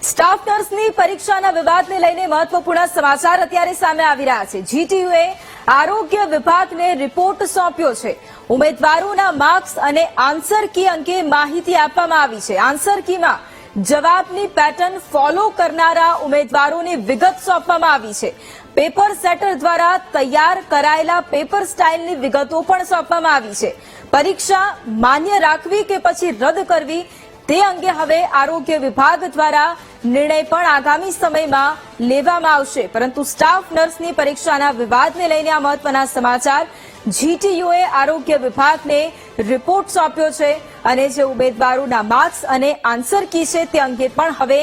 Staff નર્સની પરીક્ષાના વિવાદને લઈને મહત્વપૂર્ણ સમાચાર અત્યારે સામે આવી રહ્યા છે। જીટીયુએ આરોગ્ય વિભાગને રિપોર્ટ સોંપ્યો છે। ઉમેદવારોના માર્ક્સ અને આન્સર કી અંગે માહિતી આપવામાં આવી છે। આન્સર કીમાં જવાબની પેટર્ન ફોલો કરનારા ઉમેદવારોની વિગત સોંપવામાં આવી છે। પેપર સેટર દ્વારા તૈયાર કરાયેલા પેપર સ્ટાઇલની વિગતો પણ સોંપવામાં આવી છે। પરીક્ષા માન્ય રાખવી કે પછી રદ કરવી તે અંગે હવે આરોગ્ય વિભાગ દ્વારા નિર્ણય પણ આગામી સમયમાં લેવામાં આવશે। પરંતુ સ્ટાફ નર્સની પરીક્ષાના વિવાદને લઈને આ મહત્વના સમાચાર। જીટીયુએ આરોગ્ય વિભાગને રિપોર્ટ સોંપ્યો છે અને જે ઉમેદવારોના માર્ક્સ અને આન્સર કી છે તે અંગે પણ હવે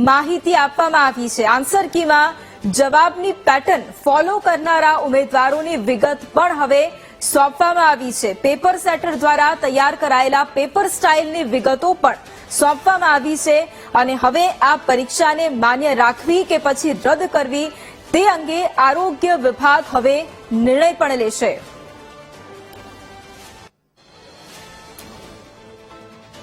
માહિતી આપવામાં આવી છે। આન્સર કીમાં જવાબની પેટર્ન ફોલો કરનારા ઉમેદવારોની વિગત પણ હવે સોંપવામાં આવી છે। પેપર સેટર દ્વારા તૈયાર કરાયેલા પેપર સ્ટાઇલની વિગતો પણ સોંપવામાં આવી છે અને હવે આ પરીક્ષાને માન્ય રાખવી કે પછી રદ કરવી તે અંગે આરોગ્ય વિભાગ હવે નિર્ણય પણ લેશે।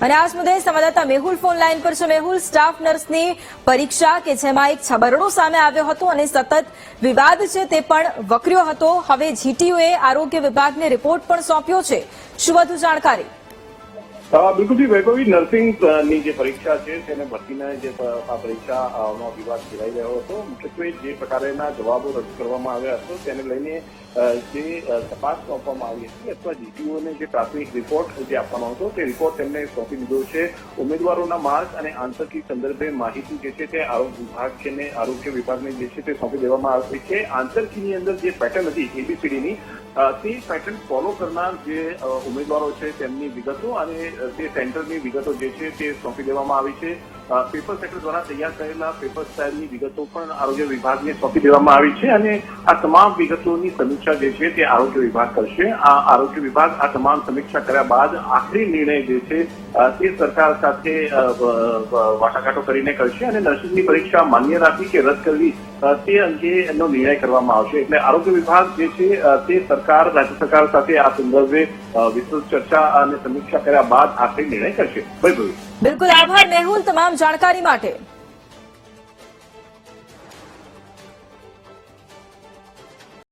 અને આ મુદ્દે સંવાદદાતા મેહુલ ફોન લાઈન પર છે। મેહુલ, સ્ટાફ નર્સની પરીક્ષા કે જેમાં એક છબરડો સામે આવ્યો હતો અને સતત વિવાદ છે તે પણ વકર્યો હતો, હવે જીટીયુએ આરોગ્ય વિભાગને રિપોર્ટ પણ સોંપ્યો છે। શું વધુ જાણકારી? બિલકુલથી વૈભવી, નર્સિંગની જે પરીક્ષા છે તેને ભરતીના જે આ પરીક્ષાનો વિવાદ ફેલાઈ રહ્યો હતો। મુખ્યત્વે જે પ્રકારના જવાબો રજૂ કરવામાં આવ્યા હતો તેને લઈને જે તપાસ સોંપવામાં આવી હતી અથવા જીટીયુને જે પ્રાથમિક રિપોર્ટ જે આપવાનો હતો તે રિપોર્ટ તેમને સોંપી દીધો છે। ઉમેદવારોના માર્ક અને આન્સર કી સંદર્ભે માહિતી જે છે તે આરોગ્ય વિભાગને જે છે તે સોંપી દેવામાં આવી છે। આન્સર કીની અંદર જે પેટર્ન હતી એબીસીડીની તે પેટર્ન ફોલો કરનાર જે ઉમેદવારો છે તેમની વિગતો અને તે સેન્ટરની વિગતો જે છે તે સોંપી દેવામાં આવી છે। પેપર સેટર દ્વારા તૈયાર કરેલા પેપર સ્ટાઇલની વિગતો પણ આરોગ્ય વિભાગને સોંપી દેવામાં આવી છે અને આ તમામ વિગતોની સમીક્ષા જે છે તે આરોગ્ય વિભાગ કરશે। આ આરોગ્ય વિભાગ આ તમામ સમીક્ષા કર્યા બાદ આખરી નિર્ણય જે છે તે સરકાર સાથે વાટાઘાટો કરીને કરશે અને નર્સિંગની પરીક્ષા માન્ય રાખવી કે રદ કરવી તે અંગેનો નિર્ણય કરવામાં આવશે। એટલે આરોગ્ય વિભાગ જે છે તે રાજ્ય સરકાર સાથે આ સંદર્ભે વિસ્તૃત ચર્ચા અને સમીક્ષા કર્યા બાદ આખરી નિર્ણય કરશે। બિલકુલ, આભાર મેહુલ તમામ જાણકારી માટે।